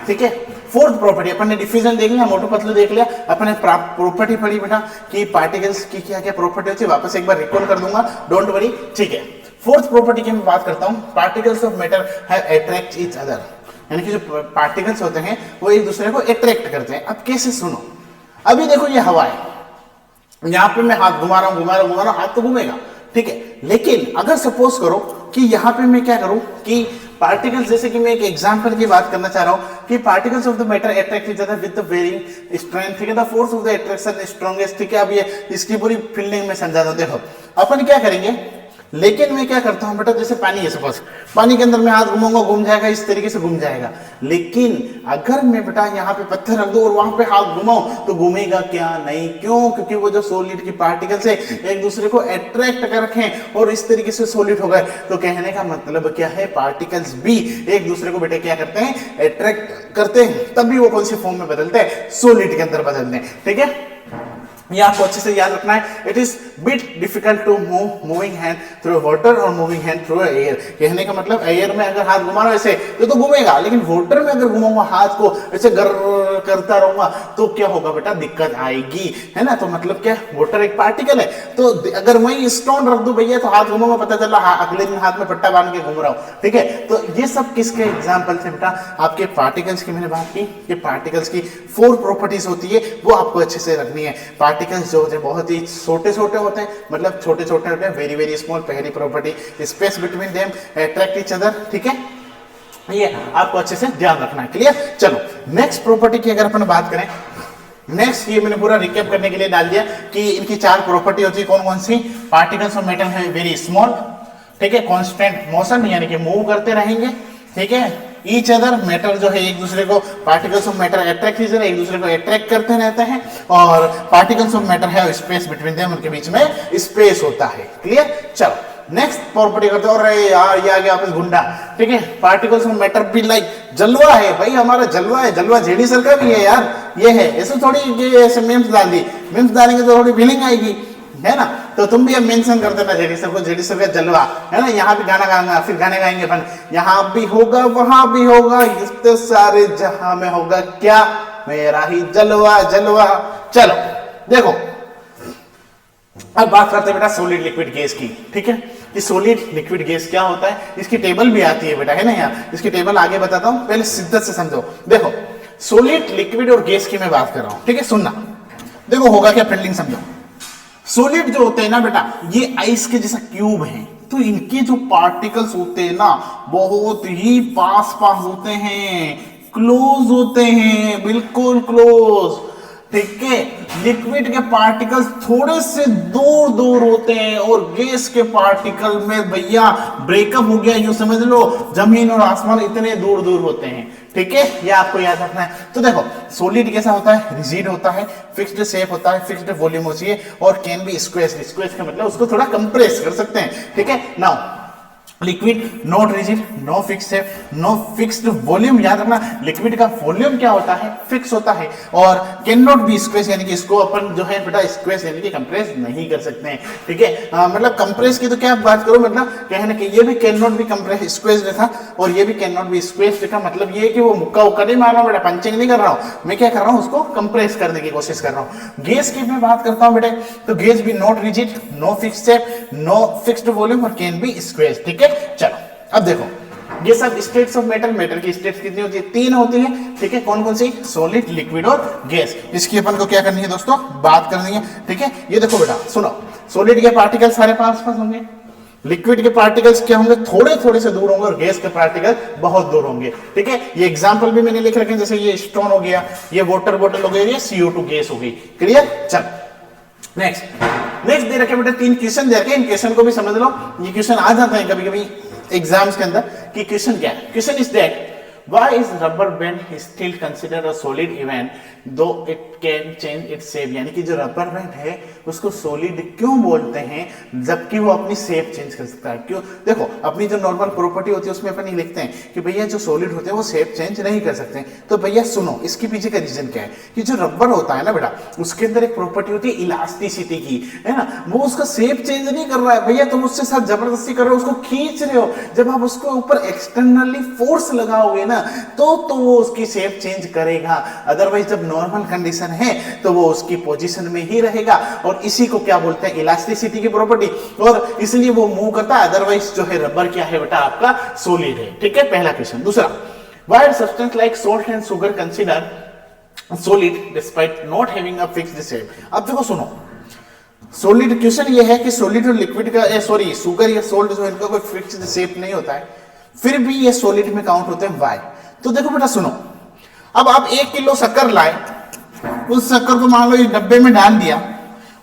ठीक है, फोर्थ प्रॉपर्टी अपन ने डिफ्यूजन देख लिया, मोटो पतलू देख लिया, अपन ने प्रॉपर्टी पढ़ी बेटा कि पार्टिकल्स की क्या क्या प्रॉपर्टी होती है, वापस एक बार रिकॉल कर दूंगा, डोंट वरी। ठीक है, फोर्थ प्रॉपर्टी की मैं बात करता हूं, particles of matter have attract each other, यानी कि जो पार्टिकल्स होते हैं वो एक दूसरे को अट्रैक्ट करते हैं। अब कैसे? सुनो, अभी देखो ये हवा है, यहां पे मैं हाथ घुमा रहा हूं, हाथ तो घूमेगा, ठीक है। लेकिन अगर सपोज करो कि यहां पे मैं क्या करूं कि पार्टिकल्स, जैसे कि मैं एक एग्जांपल की बात करना चाह रहा हूं कि particles of the matter attract each other with the varying strength, ठीक है, the force of the attraction strongest. ठीक है, अब ये इसकी पूरी फील्डिंग में समझा दो। देखो अपन क्या करेंगे, लेकिन मैं क्या करता हूं बेटा, जैसे पानी है, सपोज पानी के अंदर मैं हाथ घुमाऊंगा, घूम जाएगा, इस तरीके से घूम जाएगा। लेकिन अगर मैं बेटा यहाँ पे पत्थर रख दूं और वहां पे हाथ घुमाऊं तो घूमेगा क्या? नहीं। क्यों? क्योंकि वो जो सॉलिड की पार्टिकल्स है एक दूसरे को अट्रैक्ट कर रखें और इस तरीके से सॉलिड हो गए। तो कहने का मतलब क्या है, पार्टिकल्स भी एक दूसरे को बेटे क्या करते हैं, अट्रैक्ट करते हैं, तब भी वो कौन सी फॉर्म में बदलते हैं, सॉलिड के अंदर बदलते हैं। ठीक है, ये आपको अच्छे से याद रखना है। It is bit difficult to move moving hand through water और मूविंग हैंड थ्रू एयर। कहने का मतलब एयर में अगर हाथ घुमा रहा हूं ऐसे तो घूमेगा, लेकिन वाटर में अगर घुमाऊंगा हाथ को ऐसे गर करता रहूंगा तो क्या होगा बेटा, दिक्कत आएगी, है ना। तो मतलब क्या, वाटर एक पार्टिकल है, तो अगर वही स्टोन रख दूं भैया तो हाथ घुमाऊंगा, पता चला अगले दिन हाथ में पट्टा बांध के घूम रहा हूं। ठीक है, तो ये सब किसके एग्जाम्पल थे बेटा, आपके पार्टिकल्स की मैंने बात की कि पार्टिकल्स की 4 प्रॉपर्टीज होती है, वो आपको अच्छे से रखनी है। पार्टिकल्स जो होते हैं बहुत ही छोटे छोटे होते हैं, मतलब छोटे छोटे होते हैं, वेरी वेरी स्मॉल। पहली property, space between them attract each other. ठीक है, ये आपको अच्छे से ध्यान रखना है। क्लियर? चलो नेक्स्ट प्रॉपर्टी की अगर अपन बात करें, नेक्स्ट ये मैंने पूरा रिकैप करने के लिए डाल दिया कि इनकी 4 प्रॉपर्टी होती है। कौन कौन सी? पार्टिकल्स ऑफ मैटर है वेरी स्मॉल, ठीक है, कांस्टेंट मोशन यानी कि मूव करते रहेंगे, ठीक है। ईच अदर, मैटर जो है एक दूसरे को, particles of matter attract each other, एक दूसरे को अट्रैक्ट करते रहते हैं। और पार्टिकल्स ऑफ मैटर है स्पेस बिटवीन देम, उनके बीच में स्पेस होता है। क्लियर? चलो नेक्स्ट प्रॉपर्टी करते हैं। अरे यार ये आ गया वापस गुंडा। ठीक है, पार्टिकल्स ऑफ मैटर भी लाइक जलवा है भाई, हमारा जलवा है, जलवा जेडी सर का भी है यार, ये है। ऐसे थोड़ी ऐसे मीम्स डाल दी, मीम्स डालेंगे तो थोड़ी फीलिंग आएगी, है ना। तो तुम भी अब मेंशन कर देना जेडी सर को, जेडी सर का जलवा है ना। यहाँ भी गाना गाएंगे, फिर गाने गाएंगे अपन, यहाँ भी होगा वहां भी होगा, इतने सारे जहां में होगा क्या, मेरा ही जलवा जलवा। चलो देखो अब बात करते हैं बेटा सॉलिड लिक्विड गैस की। ठीक है, ये सॉलिड लिक्विड गैस क्या होता है, इसकी टेबल भी आती है बेटा, है ना। यहाँ इसकी टेबल आगे बताता हूं, पहले शिद्दत से समझो। देखो सॉलिड लिक्विड और गैस की मैं बात कर रहा हूं, ठीक है, सुनना। देखो होगा क्या, फील्डिंग समझो। सॉलिड जो होते हैं ना बेटा, ये आइस के जैसा क्यूब है, तो इनके जो पार्टिकल्स होते हैं ना बहुत ही पास पास होते हैं, क्लोज होते हैं, बिल्कुल क्लोज। ठीक है, लिक्विड के पार्टिकल्स थोड़े से दूर दूर होते हैं और गैस के पार्टिकल में भैया ब्रेकअप हो गया, यूं समझ लो जमीन और आसमान इतने दूर दूर होते हैं। ठीक है, ये आपको याद रखना है। तो देखो सॉलिड कैसा होता है, रिजिड होता है, फिक्स्ड शेप होता है, फिक्स्ड वॉल्यूम होती है, और कैन बी स्क्वेस्ड। स्क्वेस्ड का मतलब उसको थोड़ा कंप्रेस कर सकते हैं। ठीक है, now liquid not rigid, no fix shape, no fixed volume. याद रखना लिक्विड का वॉल्यूम क्या होता है, फिक्स होता है, और कैन नॉट बी स्क्वेस यानी कि इसको अपन जो है बेटा स्क्वेस यानी कि कंप्रेस नहीं कर सकते हैं। ठीक है, मतलब कंप्रेस की तो क्या बात करूं, मतलब कहने कि ये भी कैन नॉट बी कंप्रेस स्क्वेस्ड था और ये भी कैन नॉट बी स्क्वेस्ड का मतलब ये है कि वो मुक्का उक्का नहीं मार रहा हूं बेटा, पंचिंग नहीं कर रहा हूं मैं, क्या कर रहा हूं उसको कंप्रेस करने की कोशिश कर रहा हूं। गैस की मैं बात करता हूं बेटे, तो गैस भी not rigid, no fix shape, no fixed volume और कैन बी स्क्वेस्ड। ठीक है, चलो अब देखो ये सब स्टेट्स ऑफ मैटर, मैटर की स्टेट्स कितनी होती है, 3 होती है। ठीक है, कौन कौन सी, सॉलिड, लिक्विड और गैस। इसकी अपन को क्या करनी है दोस्तों, बात करनी है। ठीक है, ये देखो बेटा सुनो, सॉलिड के पार्टिकल सारे पास पास होंगे, लिक्विड के पार्टिकल्स क्या होंगे, थोड़े थोड़े से दूर होंगे और गैस के पार्टिकल बहुत दूर होंगे। ठीक है, ये एग्जांपल भी मैंने लिख रखे हैं, जैसे ये स्टोन हो गया, ये वाटर बॉटल हो गई, ये CO2 गैस हो गई। क्लियर? चल नेक्स्ट दे रखे बेटा 3 क्वेश्चन दे रखे, इन क्वेश्चन को भी समझ लो, ये क्वेश्चन आ जाते हैं कभी कभी एग्जाम्स के अंदर कि क्वेश्चन क्या है। Question is that why is rubber band still considered a solid even though it can change its shape, यानी कि जो रबर बैंड है उसको सॉलिड क्यों बोलते हैं जबकि वो अपनी शेप चेंज कर सकता है। क्यों? देखो अपनी जो नॉर्मल प्रॉपर्टी होती है उसमें अपन ये लिखते हैं कि भैया जो सॉलिड होते हैं वो शेप चेंज नहीं कर सकते। तो भैया सुनो इसके पीछे का रीजन क्या है कि जो रबर होता है ना बेटा उसके अंदर एक प्रॉपर्टी होती है इलास्टिसिटी की, है ना, वो उसका शेप चेंज नहीं कर रहा है भैया, तुम उससे साथ जबरदस्ती कर रहे हो, उसको खींच रहे हो। जब आप उसको ऊपर एक्सटर्नली फोर्स लगाओगे ना तो वो उसकी शेप चेंज करेगा, अदरवाइज जब नॉर्मल कंडीशन है तो वो उसकी पोजीशन में ही रहेगा। और इसी को क्या बोलते हैं, इलास्टिसिटी की प्रॉपर्टी, और इसलिए वो मूव करता है। अदरवाइज जो है रबर क्या है बेटा आपका सॉलिड है। ठीक है, पहला क्वेश्चन। दूसरा, why are substance like salt and sugar consider solid despite not having a fixed shape. अब देखो सुनो, सॉलिड क्वेश्चन ये है कि सॉलिड और लिक्विड का सॉरी शुगर या सोल्ट जो है इनका कोई फिक्स्ड शेप नहीं होता है, फिर भी ये सॉलिड में काउंट होते हैं। व्हाई? तो देखो बेटा सुनो, अब आप 1 किलो शक्कर लाए, उस शक्कर को मान लो ये डब्बे में डाल दिया,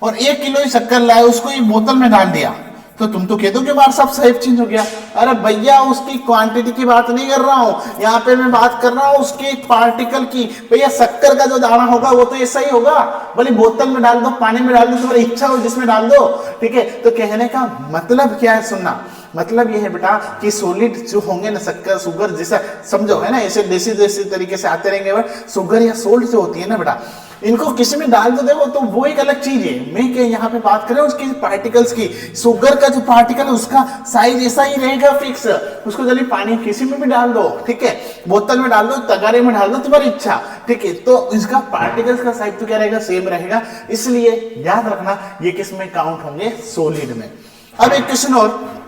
और 1 किलो ही शक्कर लाए उसको ये बोतल में डाल दिया, तो तुम तो कह दो कि बार सब शेप चेंज हो गया। अरे भैया उसकी क्वांटिटी की बात नहीं कर रहा हूं, यहाँ पे मैं बात कर रहा हूं उसके पार्टिकल की। भैया शक्कर का जो दाना होगा वो तो ऐसा ही होगा, भले बोतल में डाल दो, पानी में डाल दो, तुम्हारी इच्छा हो जिसमें डाल दो। ठीक है, तो कहने का मतलब क्या है, सुनना मतलब ये है बेटा कि सॉलिड जो होंगे ना, शक्कर शुगर जैसा समझो, है ना, ऐसे देसी देसी तरीके से आते रहेंगे। शुगर या सोल्ट जो होती है ना बेटा, इनको किसी में डाल दो देखो तो वो एक अलग चीज है। मैं क्या यहाँ पे बात कर रहा हूँ उसकी पार्टिकल्स की। शुगर का जो पार्टिकल है उसका साइज ऐसा ही रहेगा फिक्स, उसको जल्दी पानी किसी में भी डाल दो, ठीक है, बोतल में डाल दो, तगारे में डाल दो, तुम्हारी इच्छा। ठीक है, तो इसका पार्टिकल्स का साइज तो क्या रहेगा, सेम रहेगा। इसलिए याद रखना ये किस में काउंट होंगे, सॉलिड में। अब एक क्वेश्चन और,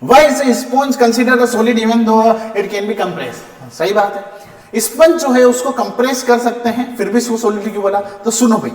Why is a sponge considered a solid even though it can be compressed? सही बात है, स्पंज जो है उसको कंप्रेस कर सकते हैं फिर भी उसको सॉलिड क्यों बोला। तो सुनो भाई,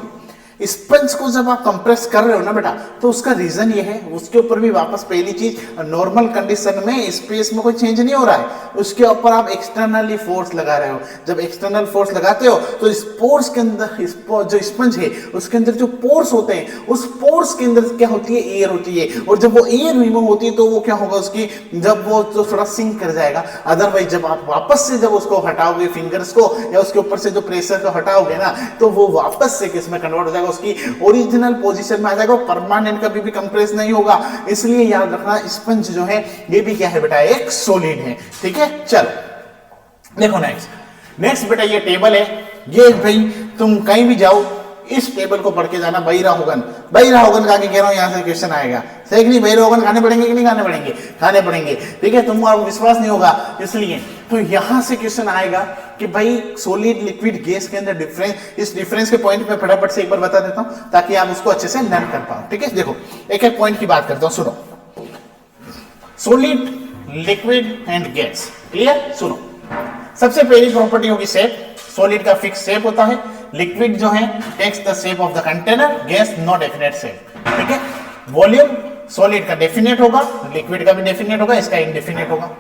स्पंज को जब आप कंप्रेस कर रहे हो ना बेटा, तो उसका रीजन ये है, उसके ऊपर भी वापस पहली चीज, नॉर्मल कंडीशन में स्पेस में कोई चेंज नहीं हो रहा है, उसके ऊपर आप एक्सटर्नली फोर्स लगा रहे हो। जब एक्सटर्नल फोर्स लगाते हो तो इस पोर्स के अंदर जो स्पंज है उसके अंदर जो पोर्स होते हैं, उस पोर्स के अंदर क्या होती है, एयर होती है, और जब वो एयर रिमूव होती है तो वो क्या होगा, उसकी जब वो तो थोड़ा सिंक कर जाएगा। अदरवाइज जब आप वापस से जब उसको हटाओगे फिंगर्स को, या उसके ऊपर से जो प्रेशर को हटाओगे ना, तो वो वापस से किसमें कन्वर्ट हो जाएगा, उसकी ओरिजिनल पोजीशन में आ जाएगा, परमानेंट कभी भी कंप्रेस नहीं होगा। इसलिए याद रखना स्पंज जो है ये भी क्या है बेटा, एक सॉलिड है। ठीक है, चलो देखो नेक्स्ट बेटा ये टेबल है, ये भाई तुम कहीं भी जाओ इस टेबल को पढ़ के जाना। बहिरा होगन का कह रहा हूं, यहां से क्वेश्चन आएगा, सही नहीं? बहिरा होगन खाने पड़ेंगे कि नहीं खाने पड़ेंगे, खाने पड़ेंगे। ठीक है, तुमको विश्वास नहीं होगा इसलिए, तो यहां से क्वेश्चन आएगा कि भाई सॉलिड लिक्विड गैस के अंदर डिफरेंस, इस डिफरेंस के पॉइंट में फटाफट से एक बार बता देता हूं ताकि आप उसको अच्छे से लर्न कर पाओ। ठीक है, देखो एक एक पॉइंट की बात करता हूं, सुनो। Solid, liquid and gas, clear? सुनो, सबसे पहली प्रॉपर्टी होगी शेप। सॉलिड का फिक्स शेप होता है, लिक्विड जो है takes the shape of the container, gas no definite shape. ठीक है, वॉल्यूम सॉलिड का डेफिनेट होगा, लिक्विड का भी डेफिनेट होगा, इसका इनडेफिनेट होगा।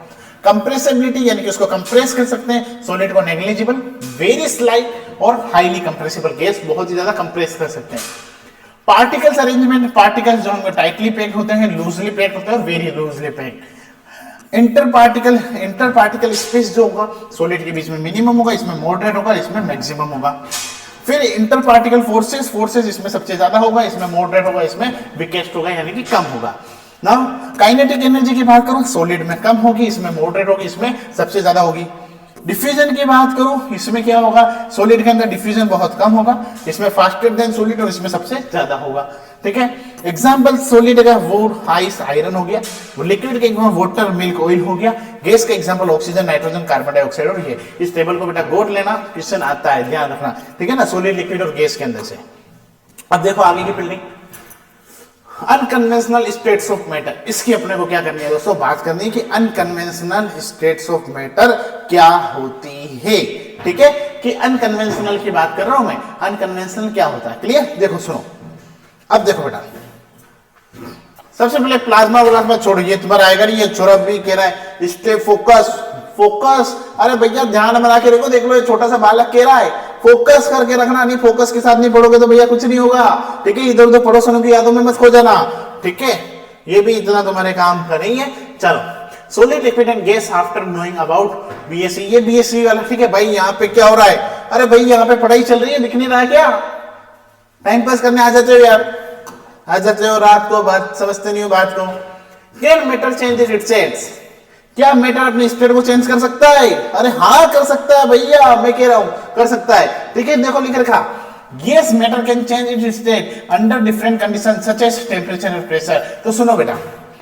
कंप्रेसिबिलिटी यानी कि उसको कंप्रेस कर सकते हैं, सॉलिड को नेग्लिजिबल, वेरी स्लाइट और हाईली कंप्रेसिबल, गैस बहुत ही ज्यादा कंप्रेस कर सकते हैं। पार्टिकल्स अरेंजमेंट, पार्टिकल्स जो होंगे टाइटली पैक्ड होते हैं, लूजली पैक्ड होते हैं, very loosely packed. Inter particle space जो होगा सॉलिड के बीच में मिनिमम होगा, इसमें मॉडरेट होगा, इसमें मैक्सिमम होगा। फिर इंटर पार्टिकल फोर्सेस इसमें सबसे ज्यादा होगा, इसमें मॉडरेट होगा, इसमें वीकेस्ट होगा यानी कि कम होगा। ना काइनेटिक एनर्जी की बात करूं, सॉलिड में कम होगी, इसमें मॉडरेट होगी, इसमें सबसे ज्यादा होगी। डिफ्यूजन की बात करूं, इसमें क्या होगा, सॉलिड के अंदर डिफ्यूजन बहुत कम होगा, इसमें फास्टर देन सॉलिड और इसमें सबसे ज्यादा होगा। ठीक है, एग्जांपल सॉलिड का वुड, आइस, आयरन हो गया, लिक्विड के एग्जांपल वाटर, मिल्क, ऑयल हो गया, गैस का example oxygen, nitrogen, carbon dioxide. और ये इस टेबल को बेटा गोट लेना, क्वेश्चन आता है, ध्यान रखना। ठीक है ना, सॉलिड, लिक्विड और गैस के अंदर से। अब देखो आगे की building, unconventional states of matter, इसकी अपने को क्या करनी है दोस्तों, बात करनी है कि अनकन्वेंशनल स्टेट्स ऑफ मैटर क्या होती है। ठीक है, कि अनकन्वेंशनल की बात कर रहा हूं मैं, अनकन्वेंशनल क्या होता है, क्लियर? देखो सुनो, अब देखो बेटा सबसे पहले प्लाज्मा छोड़ो, ये तुम्हारा आएगा नहीं, ये छोरा भी कह रहा है स्टे फोकस फोकस। अरे भैया ध्यान बना के देखो, देख लो ये छोटा सा बालक कह रहा है फोकस करके रखना, नहीं फोकस के साथ नहीं पढ़ोगे तो भैया कुछ नहीं होगा, ठीक है। इधर उधर पड़ोसियों की यादों में मत खो जाना, ठीक है। ये भी इतना तुम्हारे काम का नहीं है। चलो, solid liquid and gas after knowing about BSc, ये बीएससी वाला, ठीक है भाई। यहाँ पे क्या हो रहा है, अरे भाई यहाँ पे पढ़ाई चल रही है, दिख नहीं रहा है क्या? टाइम पास करने आ जाते हो यार, आ जाते हो रात को, बात समझते नहीं हो बात को। Can matter changes it's states, क्या मैटर अपने स्टेट को चेंज कर सकता है? अरे हाँ कर सकता है भैया, मैं कह रहा हूं कर सकता है, ठीक है। देखो लिख रखा, yes matter can change its state under different conditions such as temperature and pressure। तो सुनो बेटा,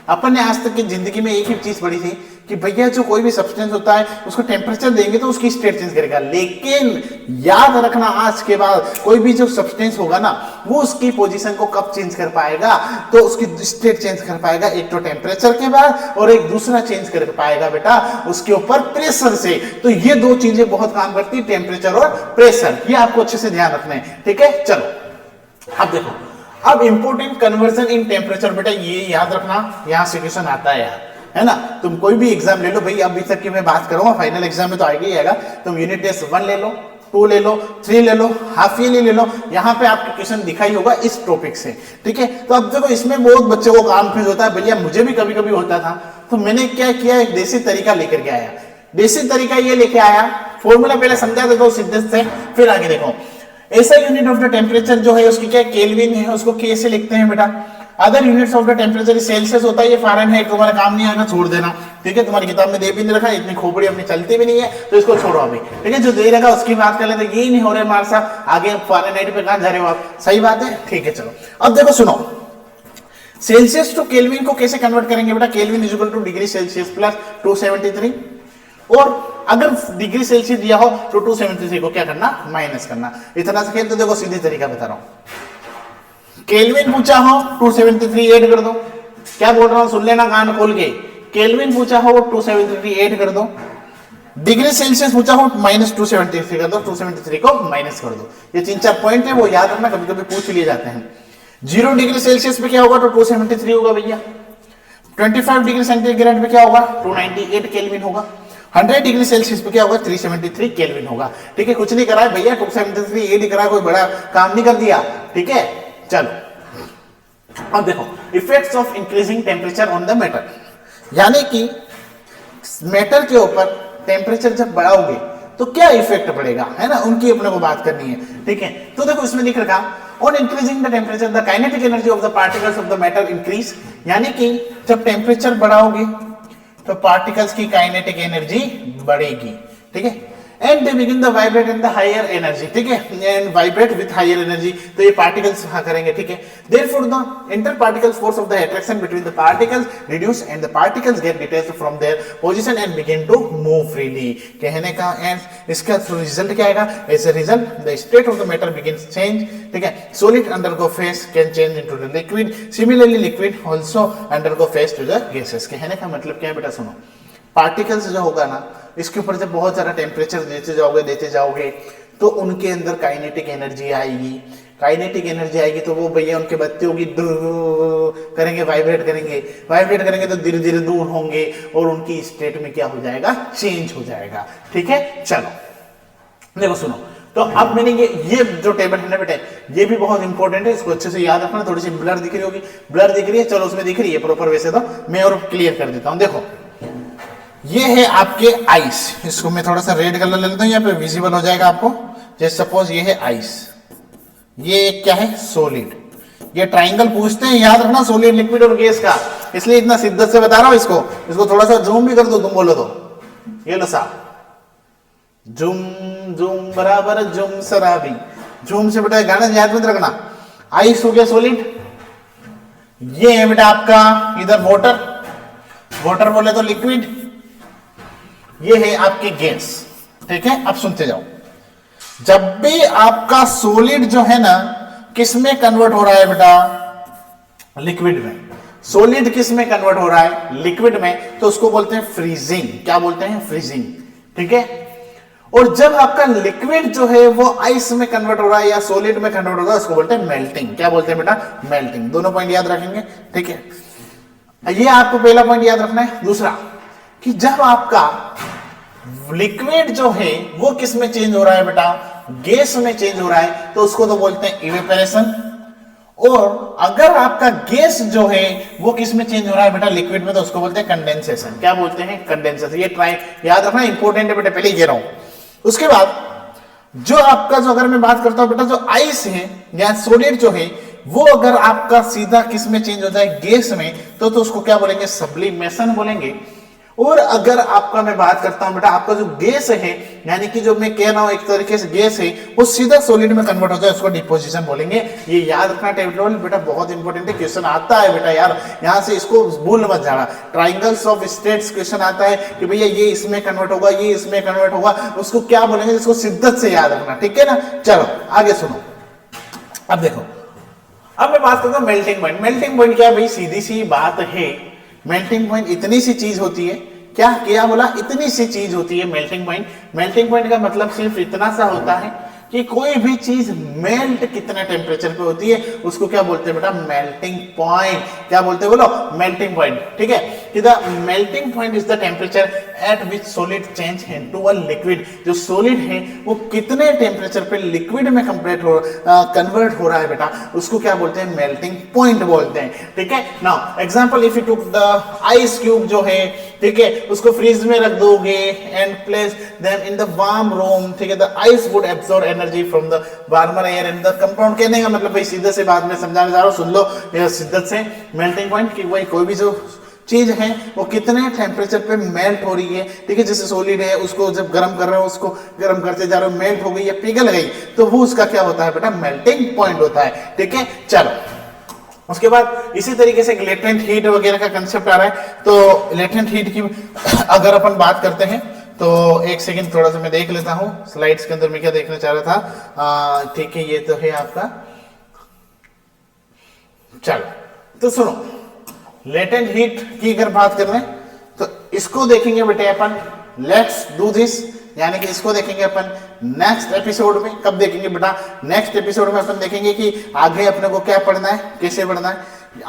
अपन ने आज तक की जिंदगी में एक ही चीज पढ़ी थी कि भैया जो कोई भी सब्सटेंस होता है उसको टेम्परेचर देंगे तो उसकी स्टेट चेंज करेगा। लेकिन याद रखना आज के बाद कोई भी जो सब्सटेंस होगा ना वो उसकी पोजीशन को कब चेंज कर पाएगा, तो उसकी स्टेट चेंज कर पाएगा एक तो टेम्परेचर के बाद, और एक दूसरा चेंज कर पाएगा बेटा उसके ऊपर प्रेशर से। तो ये दो चीजें बहुत काम करती है, टेम्परेचर और प्रेशर, ये आपको अच्छे से ध्यान रखना है, ठीक है। चलो अब देखो, अब इंपोर्टेंट कन्वर्जन इन टेम्परेचर बेटा, ये याद रखना, यहां से क्वेश्चन आता है यार, है ना। तुम कोई भी एग्जाम ले लो भाई, अभी तक की मैं बात करूंगा, फाइनल एग्जाम में तो आएगा ही आएगा। तुम यूनिट टेस्ट 1 ले लो, 2 ले लो, 3 ले लो, हाफ ईयरली ले लो, यहाँ पे आपको क्वेश्चन दिखाई होगा इस टॉपिक से, ठीक है। तो अब देखो इसमें बहुत बच्चों को कंफ्यूज होता है, भैया मुझे भी कभी कभी होता था, तो मैंने क्या किया, एक देसी तरीका लेकर के आया। देसी तरीका ये लेके आया, फॉर्मूला पहले समझा देता हूं सीधे से, फिर आगे देखो। ऐसा यूनिट ऑफ द टेम्परेचर जो है उसकी क्या केल्विन है, उसको के से लिखते हैं बेटा। Other units of the temperature Celsius होता है, ये फ़ारेनहाइट, तुम्हारा काम नहीं आएगा, छोड़ देना, ठीक है। तुम्हारी किताब में दे भी नहीं रखा, इतनी खोपड़ी अपनी चलती भी नहीं है, तो इसको छोड़ो अभी, ठीक है। जो दे रखा उसकी बात कर लेते, ये नहीं हो रहे हमारे साथ, आगे फ़ारेनहाइट पे कहां जा रहे हो आप, सही बात है, ठीक है। चलो अब देखो सुनो, सेल्सियस टू केल्विन को कैसे कन्वर्ट करेंगे बेटा, kelvin is equal two degree Celsius plus 273, और अगर डिग्री सेल्सियस दिया हो तो 273 को क्या करना, माइनस करना। इतना सा खेल, तो देखो सीधी तरीका बता रहा हूं। केल्विन पूछा हो 273 ऐड कर दो, क्या बोल रहा हूं सुन लेना कान खोल के। केल्विन पूछा हो 273 ऐड कर दो, डिग्री सेल्सियस पूछा हो माइनस 273 कर दो, 273 को माइनस कर दो। ये 3-4 पॉइंट है, वो याद रखना, कभी कभी पूछ लिए जाते हैं। 0 डिग्री सेल्सियस पे क्या होगा तो 273 होगा भैया। 25 डिग्री सेंटीग्रेड पे क्या होगा 298 केल्विन होगा। 100 डिग्री सेल्सियस पे क्या होगा 373 केल्विन होगा, ठीक है। कुछ नहीं करा है भैया, 273 ये नहीं करा, कोई बड़ा काम नहीं कर दिया, ठीक है। चलो अब देखो, effects of increasing temperature on the matter, यानी कि मैटर के ऊपर टेम्परेचर जब बढ़ाओगे तो क्या इफेक्ट पड़ेगा, है ना, उनकी अपने को बात करनी है, ठीक है। तो देखो इसमें लिख रखा, on increasing the temperature the kinetic energy of the particles of the matter increase, यानी कि जब टेम्परेचर बढ़ाओगे तो पार्टिकल्स की काइनेटिक एनर्जी बढ़ेगी, ठीक है। And they begin the vibrate in the higher energy, ठीक है, and vibrate with higher energy, तो ये पार्टिकल्स करेंगे, ठीक है। Therefore the inter particle force of the attraction between the particles reduce and the particles get detached from their position and begin to move freely. कहने का and इसका result क्या आएगा, as a result the state of the matter begins change, ठीक है। Solid undergo phase can change into the liquid, similarly liquid also undergo phase two the gases. कहने का मतलब क्या है बेटा, सुनो, पार्टिकल्स जो होगा ना, इसके ऊपर जब बहुत सारा टेम्परेचर देते जाओगे तो उनके अंदर काइनेटिक एनर्जी आएगी। काइनेटिक एनर्जी आएगी तो वो भैया उनके बत्ती होगी, करेंगे, वाइब्रेट करेंगे तो धीरे धीरे दूर होंगे और उनकी स्टेट में क्या हो जाएगा, चेंज हो जाएगा, ठीक है। चलो देखो सुनो, तो अब मैंने ये जो टेबल है ना बेटे, ये भी बहुत इंपॉर्टेंट है, इसको अच्छे से याद रखना। थोड़ी सी ब्लर दिख रही होगी, ब्लर दिख रही है, चलो उसमें दिख रही है प्रॉपर, वैसे तो मैं और क्लियर कर देता हूं। देखो ये है आपके आइस, इसको मैं थोड़ा सा रेड कलर ले लेता हूं, यहाँ पे विजिबल हो जाएगा आपको। जैसे सपोज ये है आइस, ये क्या है सॉलिड, ये ट्राइंगल पूछते हैं, याद रखना, सॉलिड, लिक्विड और गैस का, इसलिए इतना शिद्दत से बता रहा हूं इसको थोड़ा सा जूम भी कर दो, तुम बोलो तो। ये लो साहब, जूम जूम बराबर जूम शराबी, जूम से बेटा गाना याद मत रखना। आइस हो गया सॉलिड, ये है बेटा आपका इधर वाटर बोले तो लिक्विड, ये है आपकी गैस, ठीक है। अब सुनते जाओ, जब भी आपका सॉलिड जो है ना किस में कन्वर्ट हो रहा है बेटा, लिक्विड में। सॉलिड किस में कन्वर्ट हो रहा है, लिक्विड में, तो उसको बोलते हैं फ्रीजिंग। क्या बोलते हैं, फ्रीजिंग, ठीक है। और जब आपका लिक्विड जो है वो आइस में कन्वर्ट हो रहा है या सॉलिड में कन्वर्ट हो रहा है, उसको बोलते हैं मेल्टिंग। क्या बोलते हैं बेटा, मेल्टिंग। दोनों पॉइंट याद रखेंगे, ठीक है। ये आपको पहला पॉइंट याद रखना है। दूसरा कि जब आपका लिक्विड जो है वो किस में चेंज हो रहा है बेटा, गैस में चेंज हो रहा है, तो उसको तो बोलते हैं इवेपोरेशन। और अगर आपका गैस जो है वो किस में चेंज हो रहा है बेटा, लिक्विड में, तो उसको बोलते हैं कंडेंसेशन। क्या बोलते हैं, कंडेंसेशन। ये ट्राई याद रखना, इंपॉर्टेंट है बेटा, पहले ये रहा हूं। उसके बाद जो आपका जो, अगर मैं बात करता हूं बेटा, जो आइस है या सॉलिड जो है वो अगर आपका सीधा किस में चेंज हो जाए, गैस में, तो उसको क्या बोलेंगे, सब्लिमेशन बोलेंगे। और अगर आपका मैं बात करता हूं बेटा, आपका जो गैस है, यानी कि जो मैं कह रहा हूं एक तरीके से गैस है, वो सीधा सॉलिड में कन्वर्ट हो जाए, उसको डिपोजिशन बोलेंगे। ये याद रखना टेबल बेटा, बहुत इंपॉर्टेंट है, क्वेश्चन आता है बेटा यार, यहां से इसको भूल मत जाना। ट्राइंगल्स ऑफ स्टेट्स क्वेश्चन आता है कि भैया ये इसमें कन्वर्ट होगा, ये इसमें कन्वर्ट होगा, उसको क्या बोलेंगे, इसको शिद्दत से याद रखना, ठीक है ना। चलो आगे सुनो। अब देखो, अब मैं बात करता हूं मेल्टिंग पॉइंट। मेल्टिंग पॉइंट क्या भाई, सीधी सी बात है, मेल्टिंग पॉइंट इतनी सी चीज होती है, क्या बोला, इतनी सी चीज होती है मेल्टिंग पॉइंट। मेल्टिंग पॉइंट का मतलब सिर्फ इतना सा होता है कि कोई भी चीज मेल्ट कितने टेम्परेचर पे होती है, उसको क्या बोलते हैं बेटा, मेल्टिंग पॉइंट। क्या बोलते हैं बोलो, मेल्टिंग पॉइंट, ठीक है। कि the melting point is the temperature at which solid change into a liquid. जो सॉलिड है वो कितने टेम्परेचर पे लिक्विड में कन्वर्ट हो रहा है बेटा, उसको क्या बोलते हैं, मेल्टिंग पॉइंट बोलते हैं, ठीक है। Now example, if you took the ice cube जो है, ठीक है, उसको फ्रीज में रख दोगे and place them in the warm room, ठीक है, the ice would absorb energy from the warmer air in the compound. कहने का मतलब भाई सीधे से बाद में समझाने जा रहा हूं, सुन लो ये शिद्दत से। मेल्टिंग पॉइंट कि भाई कोई भी जो चीज है वो कितने टेम्परेचर पे मेल्ट हो रही है, ठीक है। जैसे सॉलिड है, उसको जब गर्म कर रहे हो, उसको गर्म करते जा रहे हो, मेल्ट हो गई या पिघल गई, तो वो उसका क्या होता है बेटा, मेल्टिंग पॉइंट होता है, ठीक है। चलो उसके बाद इसी तरीके से लेटेंट हीट वगैरह का कंसेप्ट आ रहा है। तो लेटेंट हीट की अगर अपन बात करते हैं, तो एक सेकंड थोड़ा सा मैं देख लेता हूं स्लाइड्स के अंदर मैं क्या देखना चाह रहा था, ठीक है, ये तो है आपका। चलो तो सुनो, लेटेंट हीट की अगर बात कर रहे हैं तो इसको देखेंगे बेटे अपन, लेट्स डू दिस, यानी कि इसको देखेंगे अपन नेक्स्ट एपिसोड में। कब देखेंगे बेटा, नेक्स्ट एपिसोड में अपन देखेंगे कि आगे अपने को क्या पढ़ना है, कैसे पढ़ना है।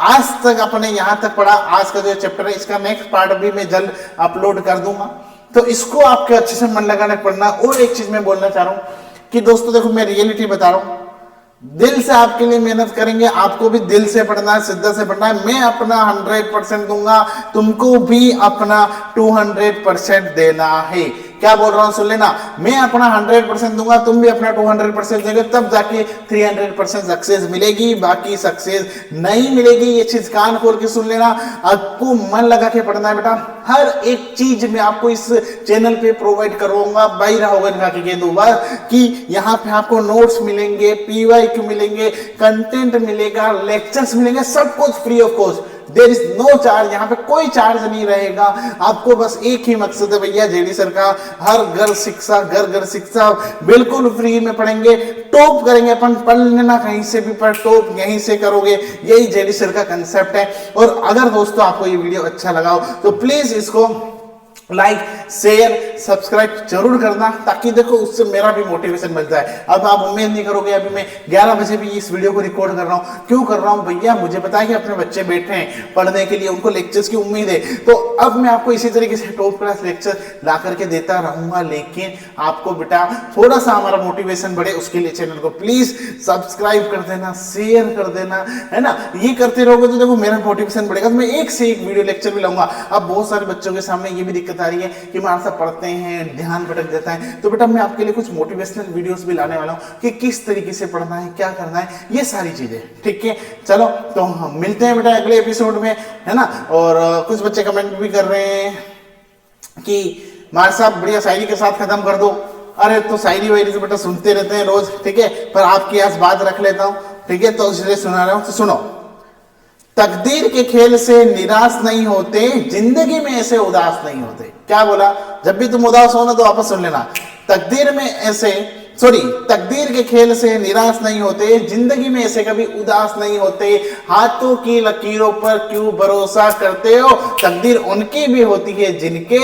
आज तक अपने यहां तक पढ़ा, आज का जो चैप्टर है इसका नेक्स्ट पार्ट भी मैं जल्द अपलोड कर दूंगा, तो इसको आपके अच्छे से मन लगाने पढ़ना। और एक चीज मैं बोलना चाह रहा हूं कि दोस्तों देखो, मैं रियलिटी बता रहा हूं, दिल से आपके लिए मेहनत करेंगे, आपको भी दिल से पढ़ना है, शिद्दत से पढ़ना है। मैं अपना 100% दूंगा, तुमको भी अपना 200% देना है। क्या बोल रहा हूं सुन लेना, मैं अपना 100% दूंगा, तुम भी अपना 200% देंगे, तब जाके 300% सक्सेस मिलेगी, बाकी सक्सेस नहीं मिलेगी। ये चीज कान खोल के सुन लेना, आपको मन लगा के पढ़ना है बेटा। हर एक चीज मैं आपको इस चैनल पे प्रोवाइड करवाऊंगा, बाहर होगा दिखा के दो बार कि यहाँ पे आपको नोट्स मिलेंगे, PYQ मिलेंगे, कंटेंट मिलेगा, लेक्चर्स मिलेंगे, सब कुछ free of cost. There is no charge, यहाँ पे कोई चार्ज नहीं रहेगा। आपको बस एक ही मकसद है भैया, जेडी सर का हर घर शिक्षा, घर घर शिक्षा, बिल्कुल फ्री में पढ़ेंगे, टॉप करेंगे अपन। पढ़ लेना कहीं से भी, पर टॉप यहीं से करोगे, यही जेडी सर का कंसेप्ट है। और अगर दोस्तों आपको ये वीडियो अच्छा लगा हो तो प्लीज इसको लाइक, शेयर, सब्सक्राइब जरूर करना, ताकि देखो उससे मेरा भी मोटिवेशन मिलता है। अब आप उम्मीद नहीं करोगे, अभी मैं 11 बजे भी इस वीडियो को रिकॉर्ड कर रहा हूँ। क्यों कर रहा हूँ भैया, मुझे पता है कि अपने बच्चे बैठे हैं पढ़ने के लिए, उनको लेक्चर्स की उम्मीद है। तो अब मैं आपको इसी तरीके से टॉप क्लास लेक्चर ला करके देता रहूंगा, लेकिन आपको बेटा थोड़ा सा हमारा मोटिवेशन बढ़े, उसके लिए चैनल को प्लीज सब्सक्राइब कर देना, शेयर कर देना, है ना। ये करते रहोगे तो देखो मेरा मोटिवेशन बढ़ेगा। तो मैं एक से एक वीडियो लेक्चर भी लाऊंगा। अब बहुत सारे बच्चों के सामने ये भी दिक्कत आ रही है कि मार साहब पढ़ते हैं, ध्यान भटक जाता है, तो बेटा मैं आपके लिए कुछ मोटिवेशनल वीडियोस भी लाने वाला हूं कि किस तरीके से पढ़ना है, क्या करना है, ये सारी चीजें, ठीक है। चलो तो हम मिलते हैं बेटा अगले एपिसोड में, है ना। और कुछ बच्चे कमेंट भी कर रहे हैं कि मार साहब बढ़िया शायरी के साथ खत्म कर दो। अरे तो शायरी वायरी तो बेटा सुनते रहते हैं रोज, ठीक है, पर आपकी आज बात रख लेता हूं, ठीक है, तो इसलिए सुना रहा हूं। तो सुनो, तकदीर के खेल से निराश नहीं होते, जिंदगी में ऐसे उदास नहीं होते। क्या बोला, जब भी तुम उदास हो ना तो वापस सुन लेना, तकदीर के खेल से निराश नहीं होते, जिंदगी में ऐसे कभी उदास नहीं होते। हाथों की लकीरों पर क्यों भरोसा करते हो, तकदीर उनकी भी होती है जिनके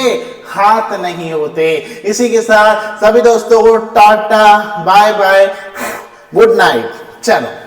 हाथ नहीं होते। इसी के साथ सभी दोस्तों को tata, bye bye, good night. चलो।